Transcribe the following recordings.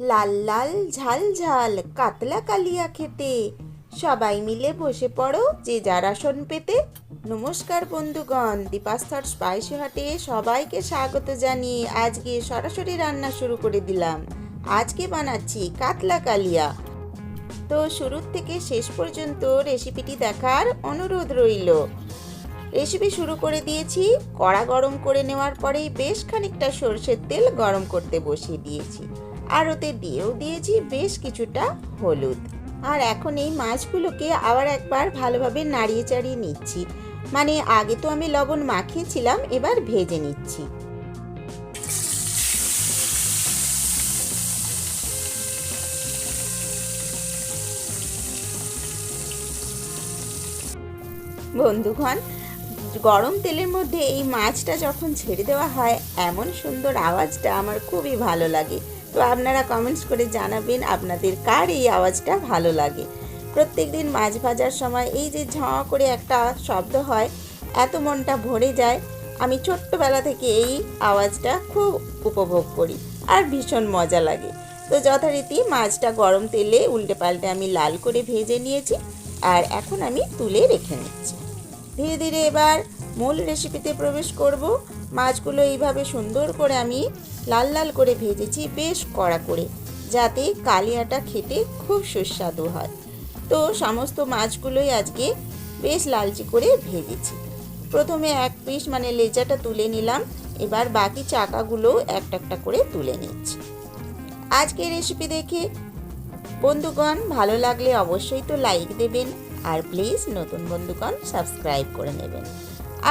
লাল লাল ঝাল ঝাল কাতলা কালিয়া খেতে সবাই মিলে বসে পড়ো যে যার আসন পেতে। নমস্কার বন্ধুগণ, দীপাস্তর স্পাইসি হাটে সবাইকে স্বাগত জানিয়ে আজকে সরাসরি রান্না শুরু করে দিলাম। আজকে বানাচ্ছি কাতলা কালিয়া। তো শুরুর থেকে শেষ পর্যন্ত রেসিপিটি দেখার অনুরোধ রইল। রেসিপি শুরু করে দিয়েছি। কড়া গরম করে নেওয়ার পরেই বেশ খানিকটা সরষের তেল গরম করতে বসিয়ে দিয়েছি, আর ওতে দিয়েও দিয়েছি বেশ কিছুটা হলুদ। আর এখন এই মাছগুলোকে আবার একবার ভালোভাবে নাড়িয়ে চাড়িয়ে নিচ্ছি। মানে আগে তো আমি লবণ মাখিয়েছিলাম, এবার ভেজে নিচ্ছি। বন্ধুগণ, গরম তেলের মধ্যে এই মাছটা যখন ছেড়ে দেওয়া হয়, এমন সুন্দর আওয়াজটা আমার খুবই ভালো লাগে। তো আপনারা কমেন্টস করে জানাবেন আপনাদের কার এই আওয়াজটা ভালো লাগে। প্রত্যেকদিন মাছ ভাজার সময় এই যে ঝাঁ করে একটা শব্দ হয়, এত মনটা ভরে যায়। আমি ছোট্টবেলা থেকে এই আওয়াজটা খুব উপভোগ করি আর ভীষণ মজা লাগে। তো যথারীতি মাছটা গরম তেলে উল্টে পাল্টে আমি লাল করে ভেজে নিয়েছি, আর এখন আমি তুলে রেখে নিচ্ছি। ধীরে ধীরে এবার মূল রেসিপিতে প্রবেশ করব। মাছগুলো এইভাবে সুন্দর করে আমি লাল লাল করে ভেজেছি, বেশ কড়া করে, যাতে কালিয়াটা খেতে খুব সুস্বাদু হয়। তো সমস্ত মাছগুলোই আজকে বেশ লালচে করে ভেজেছি। প্রথমে এক পিস মানে লেজাটা তুলে নিলাম, এবার বাকি চাকাগুলো একটা একটা করে তুলে নিচ্ছি। আজকে রেসিপি দেখে বন্ধুগণ ভালো লাগলে অবশ্যই তো লাইক দেবেন, আর প্লিজ নতুন বন্ধুগণ সাবস্ক্রাইব করে নেবেন।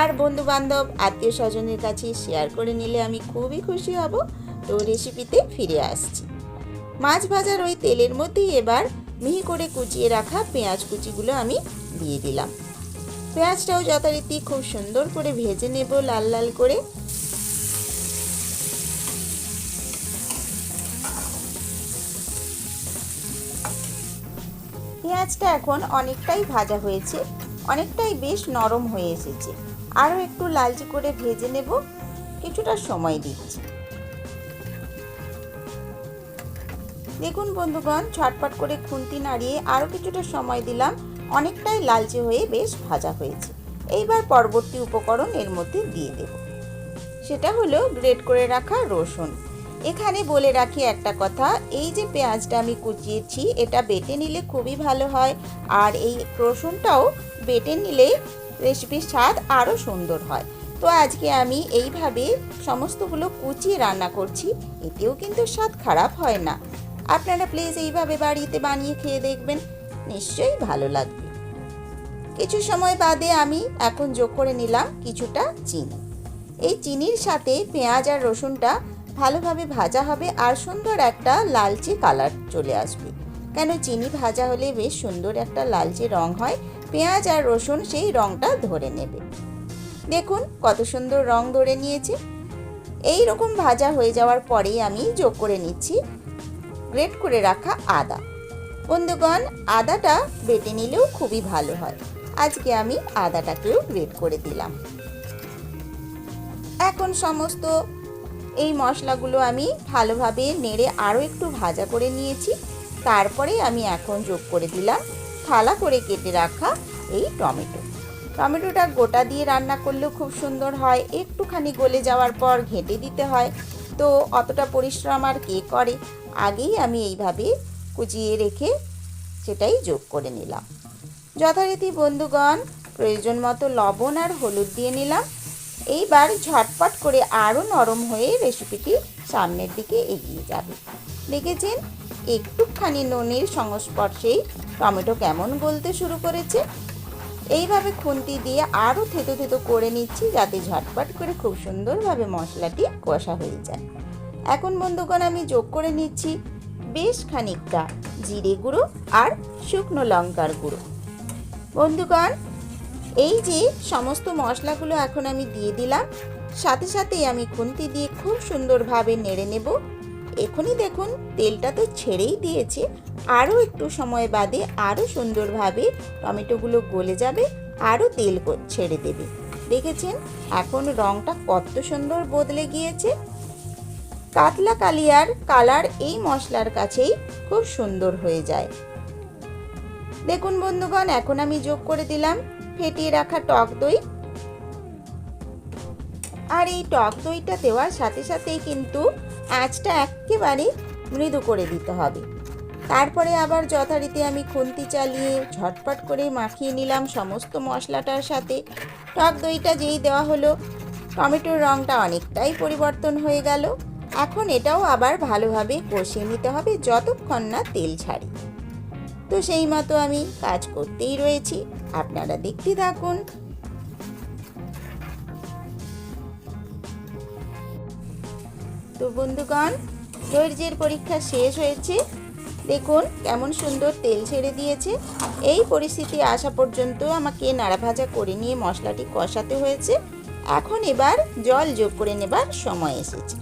আর বন্ধু বান্ধব আত্মীয় স্বজনের কাছে শেয়ার করে নিলে আমি খুবই খুশি হব। তো রেসিপিতে ফিরে আসছি। মাছ ভাজার ওই তেলের মধ্যেই এবার মিহি করে কুচিয়ে রাখা পেঁয়াজ কুচিগুলো আমি দিয়ে দিলাম। পেঁয়াজটাও যথারীতি খুব সুন্দর করে ভেজে নেব লাল লাল করে। পেঁয়াজটা এখন অনেকটাই ভাজা হয়েছে, অনেকটাই বেশ নরম হয়ে এসেছে। আরও একটু লালচে করে ভেজে নেব, কিছুটা সময় দিচ্ছি। দেখুন বন্ধুগণ, ছটপট করে খুন্তি নাড়িয়ে আরও কিছুটা সময় দিলাম, অনেকটাই লালচে হয়ে বেশ ভাজা হয়েছে। এইবার পরবর্তী উপকরণ এর মধ্যে দিয়ে দেব, সেটা হলো গ্রেট করে রাখা রসুন। এখানে বলে রাখি একটা কথা, এই যে পেঁয়াজটা আমি কুচিয়েছি এটা বেটে নিলে খুবই ভালো হয়, আর এই রসুনটাও বেটে নিলে রেসিপির স্বাদ আরও সুন্দর হয়। তো আজকে আমি এইভাবে সমস্তগুলো কুচিয়ে রান্না করছি, এতেও কিন্তু স্বাদ খারাপ হয় না। আপনারা প্লিজ এইভাবে বাড়িতে বানিয়ে খেয়ে দেখবেন, নিশ্চয়ই ভালো লাগবে। কিছু সময় বাদে আমি এখন যোগ করে নিলাম কিছুটা চিনি। এই চিনির সাথে পেঁয়াজ আর রসুনটা ভালোভাবে ভাজা হবে, আর সুন্দর একটা লালচে কালার চলে আসবে। কেন চিনি ভাজা হলে বেশ সুন্দর একটা লালচে রং হয়, পেঁয়াজ আর রসুন সেই রংটা ধরে নেবে। দেখুন কত সুন্দর রং ধরে নিয়েছে। এই রকম ভাজা হয়ে যাওয়ার পরেই আমি যোগ করে নিচ্ছি গ্রেট করে রাখা আদা। বন্ধুগণ, আদাটা বেটে নিলেও খুবই ভালো হয়। আজকে আমি আদাটাকেও গ্রেট করে দিলাম। এখন সমস্ত এই মশলাগুলো আমি ভালোভাবে নেড়ে আরও একটু ভাজা করে নিয়েছি। তারপরে আমি এখন যোগ করে দিলাম থালা করে কেটে রাখা এই টমেটোটা গোটা দিয়ে রান্না করলেও খুব সুন্দর হয়, একটুখানি গলে যাওয়ার পর ঘেঁটে দিতে হয়। তো অতটা পরিশ্রম আর কে করে, আগেই আমি এইভাবে কুচিয়ে রেখে সেটাই যোগ করে নিলাম। যথারীতি বন্ধুগণ প্রয়োজন মতো লবণ আর হলুদ দিয়ে নিলাম। এইবার ঝটপট করে আরও নরম হয়ে রেসিপিটি সামনের দিকে এগিয়ে যাবে। দেখেছেন একটুখানি নুনের সংস্পর্শেই টমেটো কেমন গলতে শুরু করেছে। এইভাবে খুন্তি দিয়ে আরও থেতো থেতো করে নিচ্ছি, যাতে ঝটপট করে খুব সুন্দরভাবে মশলাটি কষা হয়ে যায়। এখন বন্ধুগণ আমি যোগ করে নিচ্ছি বেশ খানিকটা জিরে গুঁড়ো আর শুকনো লঙ্কার গুঁড়ো। বন্ধুগণ, এই যে সমস্ত মশলাগুলো এখন আমি দিয়ে দিলাম, সাথে সাথেই আমি খুন্তি দিয়ে খুব সুন্দরভাবে নেড়ে নেব। এখনই দেখুন তেলটা তো ছেড়েই দিয়েছে, আরও একটু সময় বাদে আরও সুন্দরভাবে টমেটোগুলো গলে যাবে, আরও তেল ছেড়ে দেবে। দেখেছেন এখন রঙটা কত সুন্দর বদলে গিয়েছে। কাতলা কালিয়ার কালার এই মশলার কাছেই খুব সুন্দর হয়ে যায়। দেখুন বন্ধুগণ, এখন আমি যোগ করে দিলাম ফেটিয়ে রাখা টক দই। আর এই টক দইটা দেওয়ার সাথে সাথেই কিন্তু আঁচটা একেবারে মৃদু করে দিতে হবে। তারপরে আবার যথারীতি আমি খুন্তি চালিয়ে ঝটপট করে মাখিয়ে নিলাম সমস্ত মশলাটার সাথে। টক দইটা যেই দেওয়া হলো, টমেটোর রঙটা অনেকটাই পরিবর্তন হয়ে গেল। এখন এটাও আবার ভালোভাবে কষিয়ে নিতে হবে যতক্ষণ না তেল ছাড়ে। তো সেই মতো আমি কাজ করতেই রয়েছি, আপনারা দেখতে থাকুন। তো বন্ধুগণ, ধৈর্যের পরীক্ষা শেষ হয়েছে। দেখুন কেমন সুন্দর তেল ছেড়ে দিয়েছে। এই পরিস্থিতি আসা পর্যন্ত আমাকে নাড়াভাজা করে নিয়ে মশলাটি কষাতে হয়েছে। এখন এবার জল যোগ করে নেবার সময় এসেছে।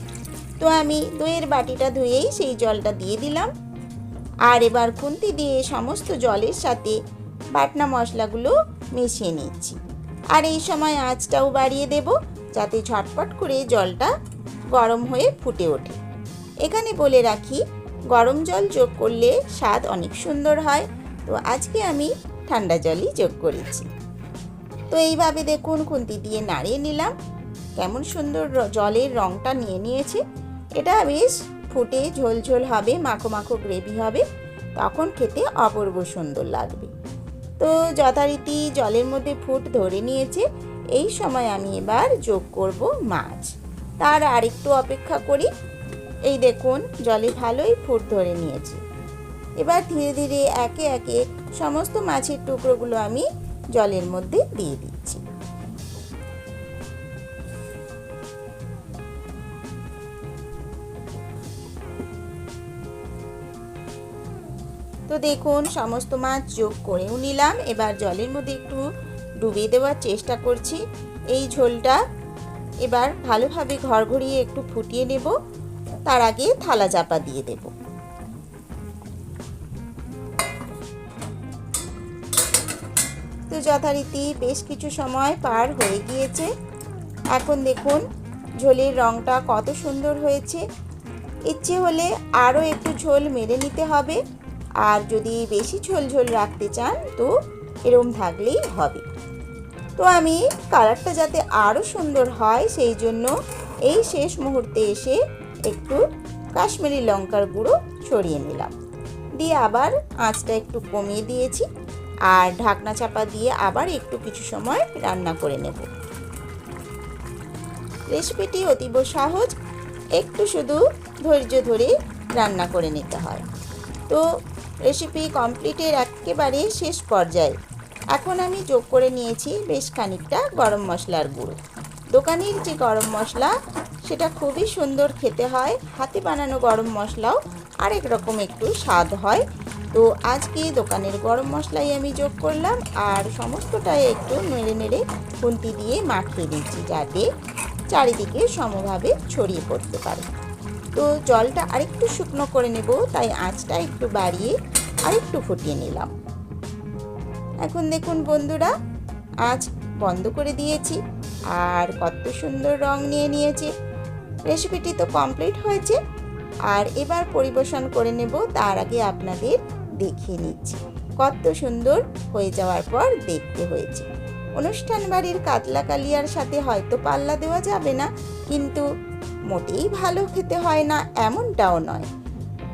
তো আমি দইয়ের বাটিটা ধুয়েই সেই জলটা দিয়ে দিলাম। আর এবার খুন্তি দিয়ে সমস্ত জলের সাথে বাটনা মশলাগুলো মিশিয়ে নিচ্ছি। আর এই সময় আঁচটাও বাড়িয়ে দেব, যাতে ঝটপট করে জলটা গরম হয়ে ফুটে ওঠে। এখানে বলে রাখি, গরম জল যোগ করলে স্বাদ অনেক সুন্দর হয়। তো আজকে আমি ঠান্ডা জলই যোগ করেছি। তো এইভাবে দেখুন খুন্তি দিয়ে নাড়িয়ে নিলাম। কেমন সুন্দর জলের রঙটা নিয়ে নিয়েছে। এটা বেশ ফুটে ঝোল ঝোল হবে, মাখো মাখো গ্রেভি হবে, তখন খেতে অপূর্ব সুন্দর লাগবে। তো যথারীতি জলের মধ্যে ফুট ধরে নিয়েছে। এই সময় আমি এবার যোগ করব মাছ। তার আরেকটু অপেক্ষা করি। এই দেখুন জলে ভালোই ফুট ধরে নিয়েছে। এবার ধীরে ধীরে একে একে সমস্ত মাছের টুকরোগুলো আমি জলের মধ্যে দিয়ে দিচ্ছি। তো দেখুন সমস্ত মাছ যোগ করেও নিলাম। এবার জলের মধ্যে একটু ডুবিয়ে দেওয়ার চেষ্টা করছি। এই ঝোলটা এবার ভালোভাবে ঘড়ঘড়িয়ে একটু ফুটিয়ে নেব। তার আগে থালা চাপা দিয়ে দেব। তো যথারীতি বেশ কিছু সময় পার হয়ে গিয়েছে। এখন দেখুন ঝোলের রঙটা কত সুন্দর হয়েছে। ইচ্ছে হলে আরও একটু ঝোল মেরে নিতে হবে। আর যদি বেশি ঝোল ঝোল রাখতে চান তো এরম থাকলেই হবে। তো আমি কালারটা যাতে আরও সুন্দর হয় সেই জন্য এই শেষ মুহূর্তে এসে একটু কাশ্মীরি লঙ্কার গুঁড়ো ছড়িয়ে নিলাম। দিয়ে আবার আঁচটা একটু কমিয়ে দিয়েছি। আর ঢাকনা চাপা দিয়ে আবার একটু কিছু সময় রান্না করে নেব। রেসিপিটি অতীব সহজ, একটু শুধু ধৈর্য ধরে রান্না করে নিতে হয়। তো রেসিপি কমপ্লিটের একেবারে শেষ পর্যায়ে এখন আমি যোগ করে নিয়েছি বেশ খানিকটা গরম মশলার গুঁড়ো। দোকানের যে গরম মশলা সেটা খুবই সুন্দর খেতে হয়। হাতে বানানো গরম মশলাও আরেক রকম একটু স্বাদ হয়। তো আজকে দোকানের গরম মশলাই আমি যোগ করলাম। আর সমস্তটাই একটু নেড়ে নেড়ে খুন্তি দিয়ে মাখিয়ে দিচ্ছি, যাতে চারিদিকে সমভাবে ছড়িয়ে পড়তে পারে। তো জলটা আরেকটু শুকনো করে নেব, তাই আঁচটা একটু বাড়িয়ে আরেকটু ফুটিয়ে নিলাম। এখন দেখুন বন্ধুরা, আঁচ বন্ধ করে দিয়েছি। আর কত সুন্দর রং নিয়ে নিয়েছে। রেসিপিটি তো কমপ্লিট হয়েছে। আর এবার পরিবেশন করে নেব। তার আগে আপনাদের দেখিয়ে নিচ্ছি কত সুন্দর হয়ে যাওয়ার পর দেখতে হয়েছে। অনুষ্ঠান বাড়ির কাতলা কালিয়ার সাথে হয়তো পাল্লা দেওয়া যাবে না, কিন্তু মোটেই ভালো খেতে হয় না এমনটাও নয়।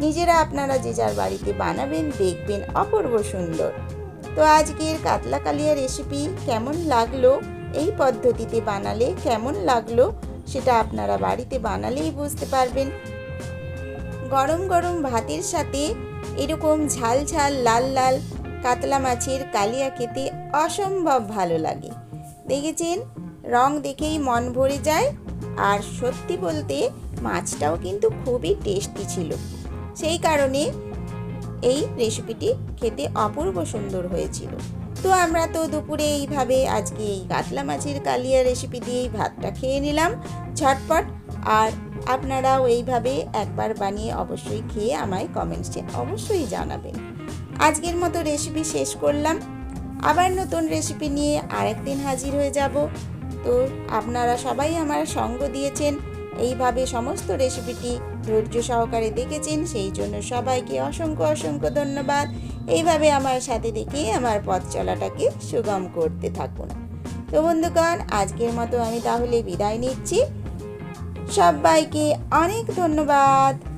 নিজেরা আপনারা যে যার বাড়িতে বানাবেন, দেখবেন অপূর্ব সুন্দর। তো আজকের কাতলা কালিয়া রেসিপি কেমন লাগলো, এই পদ্ধতিতে বানালে কেমন লাগলো, সেটা আপনারা বাড়িতে বানালেই বুঝতে পারবেন। গরম গরম ভাতের সাথে এরকম ঝাল ঝাল লাল লাল কাতলা মাছের কালিয়া খেতে অসম্ভব ভালো লাগে। দেখেছেন, রং দেখেই মন ভরে যায়। আর সত্যি বলতে মাছটাও কিন্তু খুবই টেস্টি ছিল। সেই কারণে এই রেসিপিটি খেতে অপূর্ব সুন্দর হয়েছিল। তো আমরা তো দুপুরে এইভাবে আজকে এই কাতলা মাছের কালিয়া রেসিপি দিয়েই ভাতটা খেয়ে নিলাম ঝটপট। আর আপনারাও এইভাবে একবার বানিয়ে অবশ্যই খেয়ে আমায় কমেন্টসে অবশ্যই জানাবেন। আজকের মতো রেসিপি শেষ করলাম। আবার নতুন রেসিপি নিয়ে আরেকদিন হাজির হয়ে যাব। তো আপনারা সবাই আমার সঙ্গ দিয়েছেন, এইভাবে সমস্ত রেসিপিটি ধৈর্য সহকারে দেখেছেন, সেই জন্য সবাইকে অসংখ্য অসংখ্য ধন্যবাদ। এইভাবে আমার সাথে থেকে আমার পথ চলাটাকে সুগম করতে থাকুন। তো বন্ধুগণ, আজকের মতো আমি তাহলে বিদায় নিচ্ছি। সবাইকে অনেক ধন্যবাদ।